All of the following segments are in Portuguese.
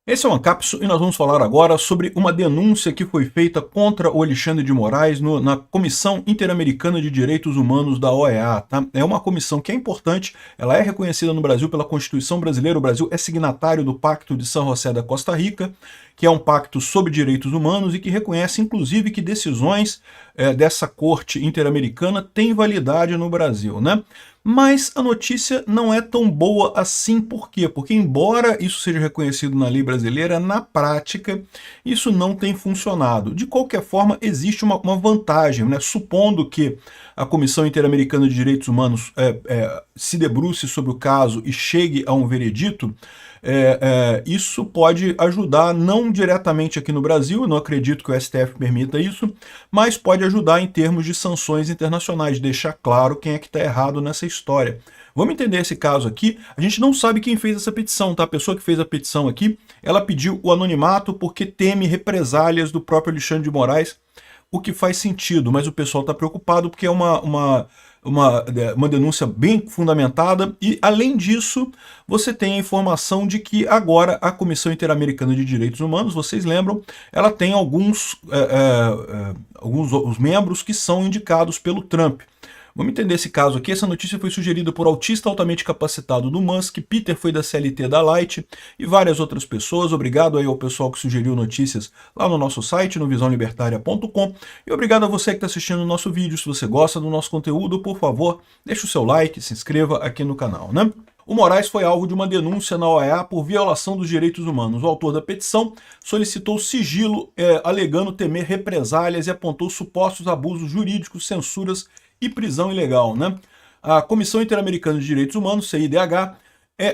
Esse é o Ancapso e nós vamos falar agora sobre uma denúncia que foi feita contra o Alexandre de Moraes na Comissão Interamericana de Direitos Humanos da OEA. Tá? É uma comissão que é importante, ela é reconhecida no Brasil pela Constituição Brasileira, o Brasil é signatário do Pacto de São José da Costa Rica, que é um pacto sobre direitos humanos e que reconhece inclusive que decisões dessa Corte Interamericana têm validade no Brasil, né? Mas a notícia não é tão boa assim, por quê? Porque embora isso seja reconhecido na lei brasileira, na prática isso não tem funcionado. De qualquer forma, existe uma vantagem, né? Supondo que a Comissão Interamericana de Direitos Humanos se debruce sobre o caso e chegue a um veredito, isso pode ajudar, não diretamente aqui no Brasil, eu não acredito que o STF permita isso, mas pode ajudar em termos de sanções internacionais, deixar claro quem é que está errado nessa história. Vamos entender esse caso aqui. A gente não sabe quem fez essa petição, tá? A pessoa que fez a petição aqui, ela pediu o anonimato porque teme represálias do próprio Alexandre de Moraes, o que faz sentido, mas o pessoal está preocupado porque é uma denúncia bem fundamentada e, além disso, você tem a informação de que agora a Comissão Interamericana de Direitos Humanos, vocês lembram, ela tem alguns os membros que são indicados pelo Trump. Vamos entender esse caso aqui. Essa notícia foi sugerida por autista altamente capacitado do Musk, Peter foi da CLT da Light e várias outras pessoas. Obrigado aí ao pessoal que sugeriu notícias lá no nosso site, no visãolibertaria.com. E obrigado a você que está assistindo o nosso vídeo. Se você gosta do nosso conteúdo, por favor, deixe o seu like, se inscreva aqui no canal, né? O Moraes foi alvo de uma denúncia na OEA por violação dos direitos humanos. O autor da petição solicitou sigilo, alegando temer represálias e apontou supostos abusos jurídicos, censuras e prisão ilegal, né? A Comissão Interamericana de Direitos Humanos, CIDH,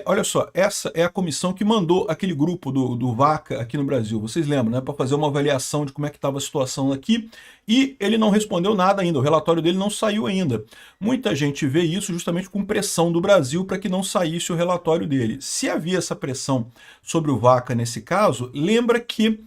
olha só, essa é a comissão que mandou aquele grupo do VACA aqui no Brasil, vocês lembram, né? Para fazer uma avaliação de como é que estava a situação aqui, e ele não respondeu nada ainda, o relatório dele não saiu ainda. Muita gente vê isso justamente com pressão do Brasil para que não saísse o relatório dele. Se havia essa pressão sobre o VACA nesse caso, lembra que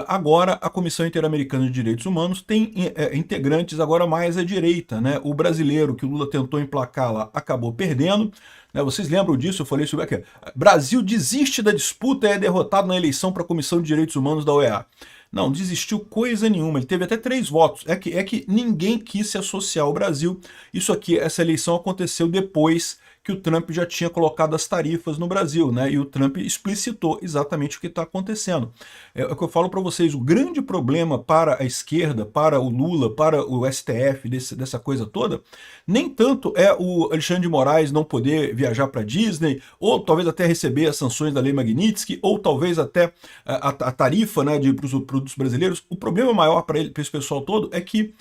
agora a Comissão Interamericana de Direitos Humanos tem integrantes agora mais à direita, né? O brasileiro que o Lula tentou emplacar lá acabou perdendo, né? Vocês lembram disso? Eu falei sobre aqui. Brasil desiste da disputa e é derrotado na eleição para a Comissão de Direitos Humanos da OEA. Não, desistiu coisa nenhuma, ele teve até 3 votos. É que ninguém quis se associar ao Brasil. Isso aqui, essa eleição aconteceu depois que o Trump já tinha colocado as tarifas no Brasil, né? E o Trump explicitou exatamente o que está acontecendo. É o que eu falo para vocês, o grande problema para a esquerda, para o Lula, para o STF, dessa coisa toda, nem tanto é o Alexandre de Moraes não poder viajar para Disney, ou talvez até receber as sanções da Lei Magnitsky, ou talvez até a tarifa, né, para os produtos brasileiros. O problema maior para esse pessoal todo é que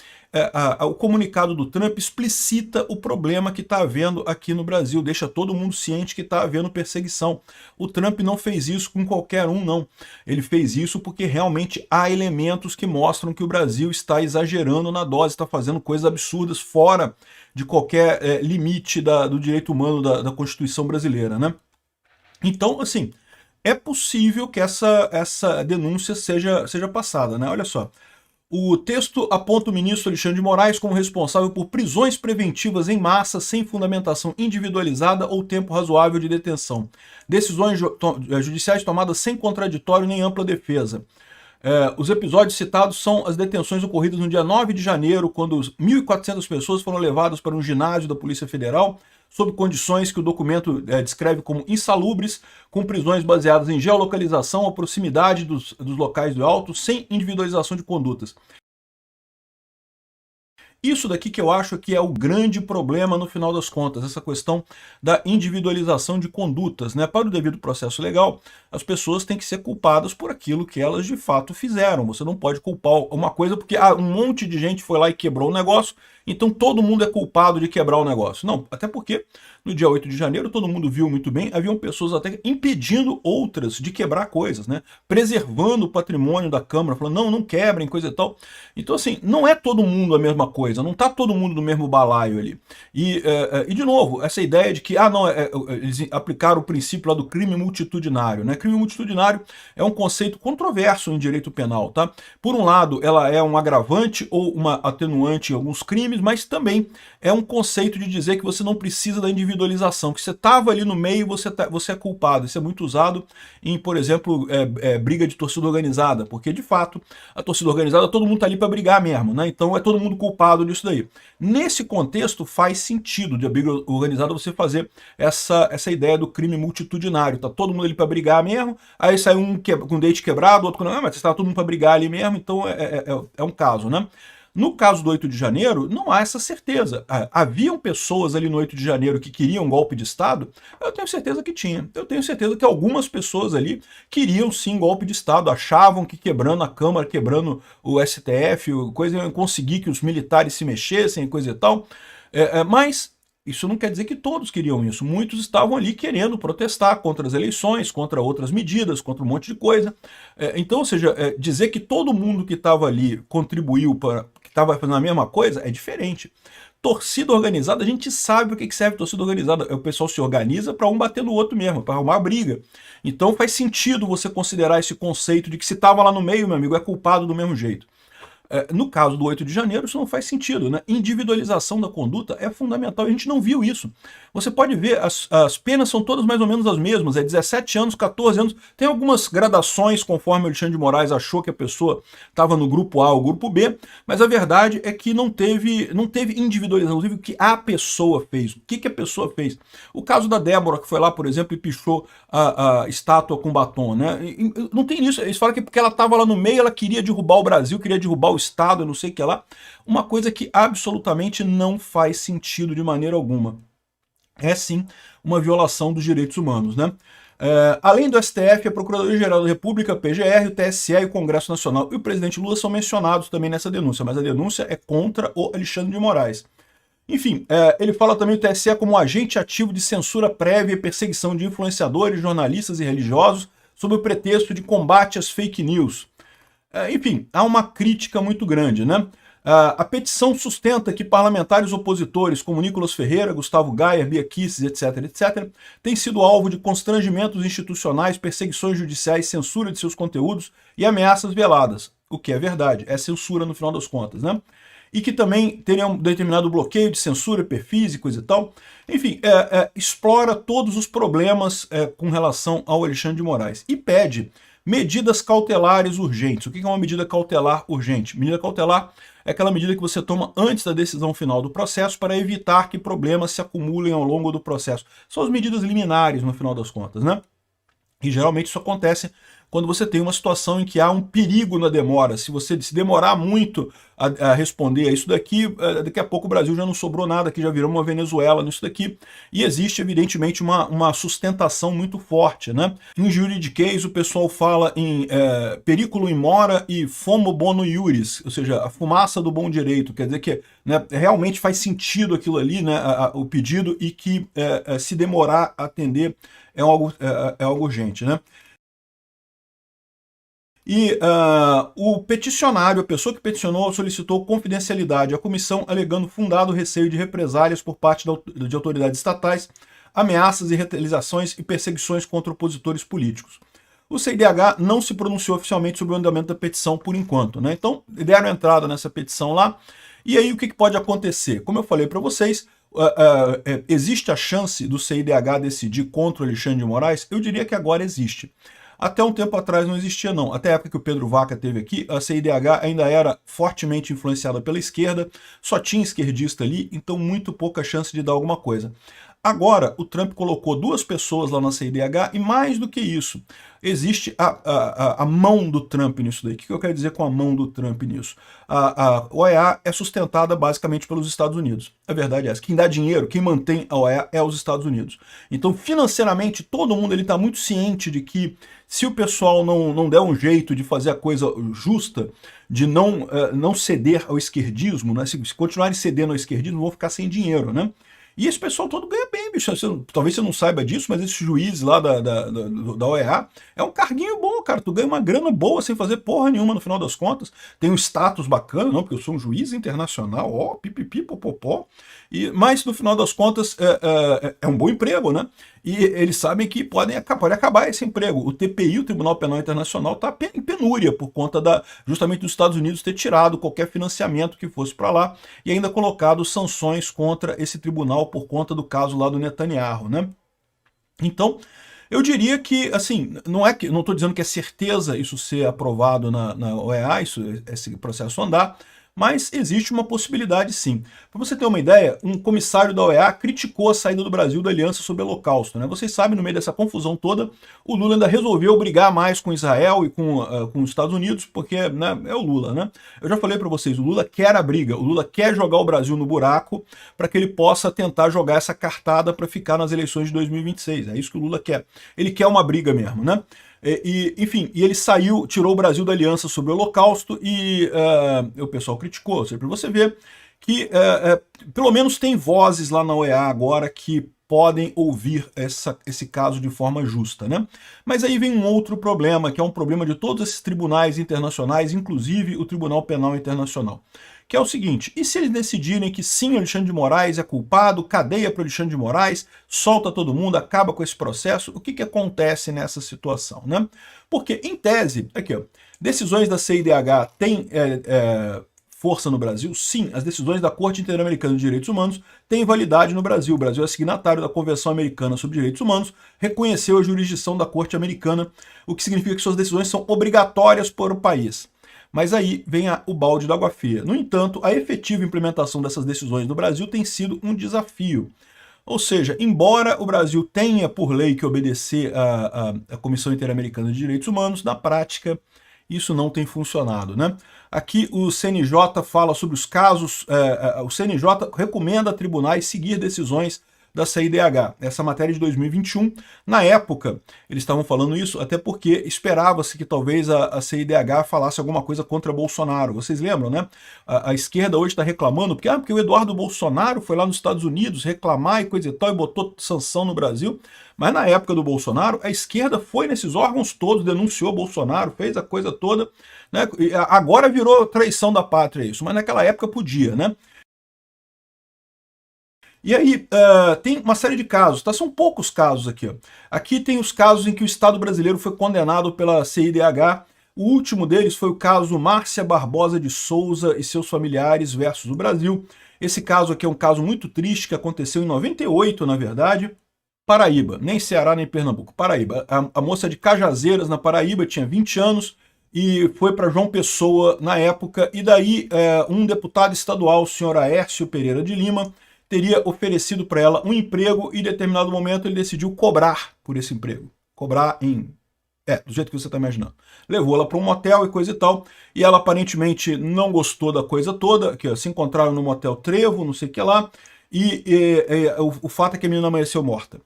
o comunicado do Trump explicita o problema que está havendo aqui no Brasil, deixa todo mundo ciente que está havendo perseguição. O Trump não fez isso com qualquer um, não. Ele fez isso porque realmente há elementos que mostram que o Brasil está exagerando na dose, está fazendo coisas absurdas fora de qualquer limite do direito humano da Constituição brasileira, né? Então, assim, é possível que essa denúncia seja passada, né? Olha só. O texto aponta o ministro Alexandre de Moraes como responsável por prisões preventivas em massa sem fundamentação individualizada ou tempo razoável de detenção. Decisões judiciais tomadas sem contraditório nem ampla defesa. Os episódios citados são as detenções ocorridas no dia 9 de janeiro, quando 1.400 pessoas foram levadas para um ginásio da Polícia Federal, sob condições que o documento descreve como insalubres, com prisões baseadas em geolocalização ou proximidade dos locais do auto, sem individualização de condutas. Isso daqui que eu acho que é o grande problema no final das contas, essa questão da individualização de condutas, né? Para o devido processo legal, as pessoas têm que ser culpadas por aquilo que elas de fato fizeram. Você não pode culpar uma coisa porque um monte de gente foi lá e quebrou o negócio, então todo mundo é culpado de quebrar o negócio. Não, até porque no dia 8 de janeiro todo mundo viu muito bem, haviam pessoas até impedindo outras de quebrar coisas, né? Preservando o patrimônio da Câmara, falando não quebrem, coisa e tal. Então assim, não é todo mundo a mesma coisa. coisa, não está todo mundo no mesmo balaio ali. E de novo, essa ideia de que, não, eles aplicaram o princípio lá do crime multitudinário, né? Crime multitudinário é um conceito controverso em direito penal, tá? Por um lado, ela é um agravante ou uma atenuante em alguns crimes, mas também é um conceito de dizer que você não precisa da individualização, que você estava ali no meio, você é culpado. Isso é muito usado em, por exemplo, briga de torcida organizada, porque de fato a torcida organizada, todo mundo está ali para brigar mesmo, né? Então é todo mundo culpado disso daí. Nesse contexto faz sentido de a briga organizada você fazer essa ideia do crime multitudinário, tá todo mundo ali para brigar mesmo, aí sai um com o dente quebrado, outro com mas está todo mundo para brigar ali mesmo, então é um caso, né? No caso do 8 de janeiro, não há essa certeza. Haviam pessoas ali no 8 de janeiro que queriam um golpe de Estado? Eu tenho certeza que tinha. Eu tenho certeza que algumas pessoas ali queriam sim golpe de Estado, achavam que quebrando a Câmara, quebrando o STF, coisa iam conseguir que os militares se mexessem, coisa e tal. Mas isso não quer dizer que todos queriam isso. Muitos estavam ali querendo protestar contra as eleições, contra outras medidas, contra um monte de coisa. Então, ou seja, dizer que todo mundo que estava ali contribuiu para que estava fazendo a mesma coisa é diferente. Torcida organizada, a gente sabe o que serve torcida organizada. O pessoal se organiza para um bater no outro mesmo, para arrumar briga. Então faz sentido você considerar esse conceito de que se estava lá no meio, meu amigo, é culpado do mesmo jeito. No caso do 8 de janeiro, isso não faz sentido, né? Individualização da conduta é fundamental, a gente não viu isso. Você pode ver, as penas são todas mais ou menos as mesmas, 17 anos, 14 anos, tem algumas gradações conforme o Alexandre de Moraes achou que a pessoa estava no grupo A ou grupo B, mas a verdade é que não teve individualização, inclusive o que a pessoa fez, o que a pessoa fez. O caso da Débora, que foi lá, por exemplo, e pichou a estátua com batom, né? Não tem isso, eles falam que porque ela estava lá no meio, ela queria derrubar o Brasil, queria derrubar o Estado, não sei o que lá, uma coisa que absolutamente não faz sentido de maneira alguma. É sim uma violação dos direitos humanos, né? Além do STF, a Procuradoria-Geral da República, a PGR, o TSE e o Congresso Nacional e o presidente Lula são mencionados também nessa denúncia, mas a denúncia é contra o Alexandre de Moraes. Enfim, ele fala também o TSE como um agente ativo de censura prévia e perseguição de influenciadores, jornalistas e religiosos sob o pretexto de combate às fake news. Enfim, há uma crítica muito grande, né? A petição sustenta que parlamentares opositores como Nicolas Ferreira, Gustavo Gayer, Bia Kicis, etc., têm sido alvo de constrangimentos institucionais, perseguições judiciais, censura de seus conteúdos e ameaças veladas. O que é verdade, é censura no final das contas, né? E que também teriam um determinado bloqueio de censura, perfis e coisa e tal. Enfim, explora todos os problemas com relação ao Alexandre de Moraes e pede medidas cautelares urgentes. O que é uma medida cautelar urgente? Medida cautelar é aquela medida que você toma antes da decisão final do processo para evitar que problemas se acumulem ao longo do processo. São as medidas liminares, no final das contas, né? E geralmente isso acontece quando você tem uma situação em que há um perigo na demora. Se você se demorar muito a responder a isso daqui, daqui a pouco o Brasil já não sobrou nada, que já virou uma Venezuela nisso daqui. E existe, evidentemente, uma sustentação muito forte, né? Em juridiquês, o pessoal fala em periculum in mora e fomo bono iuris, ou seja, a fumaça do bom direito. Quer dizer que, né, realmente faz sentido aquilo ali, né, o pedido, e que se demorar a atender é algo urgente, né? E o peticionário, a pessoa que peticionou, solicitou confidencialidade à comissão, alegando fundado receio de represálias por parte de autoridades estatais, ameaças e retaliações e perseguições contra opositores políticos. O CIDH não se pronunciou oficialmente sobre o andamento da petição por enquanto, né? Então, deram entrada nessa petição lá, e aí o que pode acontecer? Como eu falei para vocês, existe a chance do CIDH decidir contra o Alexandre de Moraes? Eu diria que agora existe. Até um tempo atrás não existia, não. Até a época que o Pedro Vaca esteve aqui, a CIDH ainda era fortemente influenciada pela esquerda, só tinha esquerdista ali, então muito pouca chance de dar alguma coisa. Agora, o Trump colocou 2 pessoas lá na CIDH e mais do que isso, existe a mão do Trump nisso daí. O que eu quero dizer com a mão do Trump nisso? A OEA é sustentada basicamente pelos Estados Unidos. A verdade é essa. Quem dá dinheiro, quem mantém a OEA é os Estados Unidos. Então, financeiramente, todo mundo está muito ciente de que se o pessoal não der um jeito de fazer a coisa justa, de não ceder ao esquerdismo, né? Se continuarem cedendo ao esquerdismo, vão ficar sem dinheiro, né? E esse pessoal todo ganha bem, bicho. Talvez você não saiba disso, mas esse juiz lá da OEA é um carguinho bom, cara. Tu ganha uma grana boa sem fazer porra nenhuma no final das contas. Tem um status bacana, não, porque eu sou um juiz internacional, ó, pipipi, popopó. Mas no final das contas é um bom emprego, né? E eles sabem que pode acabar esse emprego. O TPI, o Tribunal Penal Internacional, está em penúria por conta justamente dos Estados Unidos ter tirado qualquer financiamento que fosse para lá e ainda colocado sanções contra esse tribunal por conta do caso lá do Netanyahu, né? Então, eu diria que, assim, não estou dizendo que é certeza isso ser aprovado na OEA, esse processo andar, mas existe uma possibilidade sim. Para você ter uma ideia, um comissário da OEA criticou a saída do Brasil da Aliança sobre o Holocausto, né? Vocês sabem, no meio dessa confusão toda, o Lula ainda resolveu brigar mais com Israel e com os Estados Unidos, porque, né, é o Lula, né? Eu já falei para vocês, o Lula quer a briga, o Lula quer jogar o Brasil no buraco para que ele possa tentar jogar essa cartada para ficar nas eleições de 2026. É isso que o Lula quer. Ele quer uma briga mesmo, né? Enfim, ele saiu, tirou o Brasil da aliança sobre o Holocausto e o pessoal criticou. Ou seja, para você ver que pelo menos tem vozes lá na OEA agora que podem ouvir esse caso de forma justa, né? Mas aí vem um outro problema, que é um problema de todos esses tribunais internacionais, inclusive o Tribunal Penal Internacional, que é o seguinte: e se eles decidirem que sim, Alexandre de Moraes é culpado, cadeia para Alexandre de Moraes, solta todo mundo, acaba com esse processo, o que acontece nessa situação, né? Porque, em tese, aqui, ó, decisões da CIDH têm força no Brasil? Sim, as decisões da Corte Interamericana de Direitos Humanos têm validade no Brasil. O Brasil é signatário da Convenção Americana sobre Direitos Humanos, reconheceu a jurisdição da Corte Americana, o que significa que suas decisões são obrigatórias para o país. Mas aí vem o balde d'água fria. No entanto, a efetiva implementação dessas decisões no Brasil tem sido um desafio. Ou seja, embora o Brasil tenha por lei que obedecer à Comissão Interamericana de Direitos Humanos, na prática isso não tem funcionado, né? Aqui o CNJ fala sobre os casos, o CNJ recomenda a tribunais seguir decisões da CIDH, essa matéria de 2021. Na época, eles estavam falando isso até porque esperava-se que talvez a CIDH falasse alguma coisa contra Bolsonaro. Vocês lembram, né? A esquerda hoje está reclamando, porque o Eduardo Bolsonaro foi lá nos Estados Unidos reclamar e coisa e tal, e botou sanção no Brasil. Mas na época do Bolsonaro, a esquerda foi nesses órgãos todos, denunciou Bolsonaro, fez a coisa toda, né? E agora virou traição da pátria isso, mas naquela época podia, né? E aí, tem uma série de casos, tá? São poucos casos aqui. Ó. Aqui tem os casos em que o Estado brasileiro foi condenado pela CIDH. O último deles foi o caso Márcia Barbosa de Souza e seus familiares versus o Brasil. Esse caso aqui é um caso muito triste que aconteceu em 98, na verdade. Paraíba, nem Ceará nem Pernambuco, Paraíba. A moça de Cajazeiras, na Paraíba, tinha 20 anos e foi para João Pessoa na época. E daí, um deputado estadual, o senhor Aércio Pereira de Lima, teria oferecido para ela um emprego e em determinado momento ele decidiu cobrar por esse emprego. Cobrar do jeito que você está imaginando. Levou ela para um motel e coisa e tal, e ela aparentemente não gostou da coisa toda, que se encontraram no motel Trevo, não sei o que lá, o fato é que a menina amanheceu morta.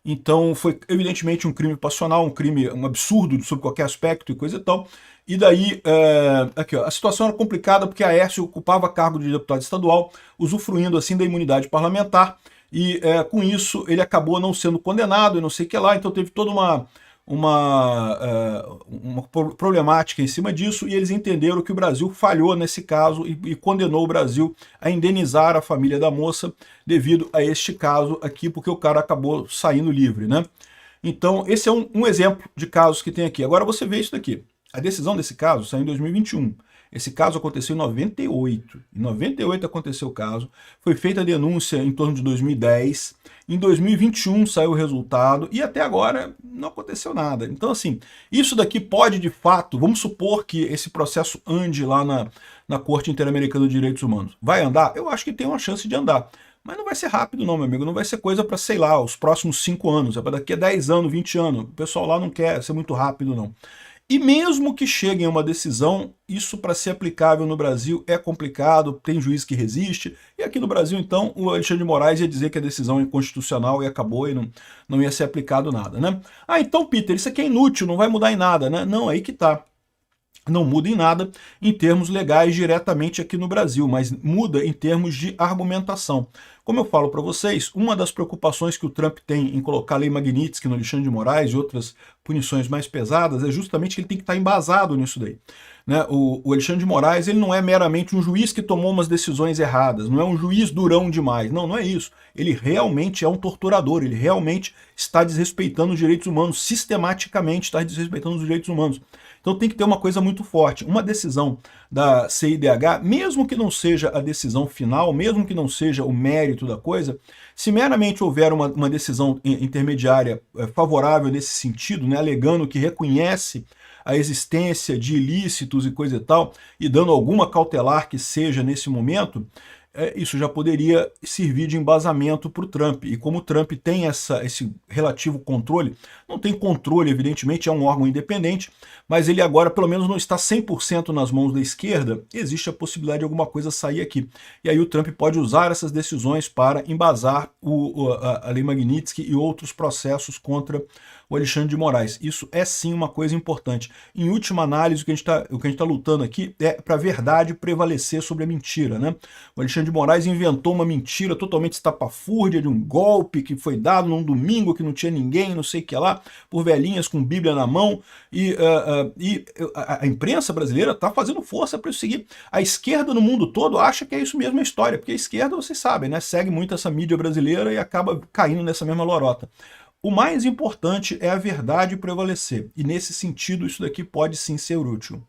Então foi evidentemente um crime passional, um absurdo sob qualquer aspecto e coisa e tal. E daí, aqui, ó, a situação era complicada porque a Aécio ocupava cargo de deputado estadual, usufruindo assim da imunidade parlamentar, e com isso ele acabou não sendo condenado e não sei o que lá, então teve toda uma problemática em cima disso, e eles entenderam que o Brasil falhou nesse caso e condenou o Brasil a indenizar a família da moça devido a este caso aqui, porque o cara acabou saindo livre, né? Então, esse é um exemplo de casos que tem aqui. Agora você vê isso daqui. A decisão desse caso saiu em 2021. Esse caso aconteceu em 98. Em 98 aconteceu o caso. Foi feita a denúncia em torno de 2010. Em 2021 saiu o resultado. E até agora não aconteceu nada. Então, assim, isso daqui pode, de fato, vamos supor que esse processo ande lá na Corte Interamericana de Direitos Humanos. Vai andar? Eu acho que tem uma chance de andar. Mas não vai ser rápido não, meu amigo. Não vai ser coisa para, sei lá, os próximos 5 anos. É para daqui a 10 anos, 20 anos. O pessoal lá não quer ser muito rápido, não. E mesmo que cheguem a uma decisão, isso para ser aplicável no Brasil é complicado, tem juiz que resiste, e aqui no Brasil, então, o Alexandre de Moraes ia dizer que a decisão é inconstitucional e acabou e não ia ser aplicado nada, né? Ah, então, Peter, isso aqui é inútil, não vai mudar em nada, né? Não, aí que tá. Não muda em nada em termos legais diretamente aqui no Brasil, mas muda em termos de argumentação. Como eu falo para vocês, uma das preocupações que o Trump tem em colocar a lei Magnitsky no Alexandre de Moraes e outras punições mais pesadas é justamente que ele tem que estar embasado nisso daí. Né? O Alexandre de Moraes ele não é meramente um juiz que tomou umas decisões erradas, não é um juiz durão demais, não é isso. Ele realmente é um torturador, ele realmente está desrespeitando os direitos humanos, sistematicamente está desrespeitando os direitos humanos. Então tem que ter uma coisa muito forte. Uma decisão da CIDH, mesmo que não seja a decisão final, mesmo que não seja o mérito da coisa, se meramente houver uma decisão intermediária favorável nesse sentido, né, alegando que reconhece a existência de ilícitos e coisa e tal, e dando alguma cautelar que seja nesse momento, isso já poderia servir de embasamento para o Trump. E como o Trump tem esse relativo controle, não tem controle, evidentemente, é um órgão independente, mas ele agora pelo menos não está 100% nas mãos da esquerda, existe a possibilidade de alguma coisa sair aqui. E aí o Trump pode usar essas decisões para embasar a Lei Magnitsky e outros processos contra o Alexandre de Moraes. Isso é sim uma coisa importante. Em última análise, o que a gente está lutando aqui é para a verdade prevalecer sobre a mentira, né? O Alexandre de Moraes inventou uma mentira totalmente estapafúrdia de um golpe que foi dado num domingo que não tinha ninguém, não sei o que lá, por velhinhas com Bíblia na mão, e a imprensa brasileira está fazendo força para isso seguir. A esquerda no mundo todo acha que é isso mesmo a história, porque a esquerda, vocês sabem, né, segue muito essa mídia brasileira e acaba caindo nessa mesma lorota. O mais importante é a verdade prevalecer, e nesse sentido isso daqui pode sim ser útil.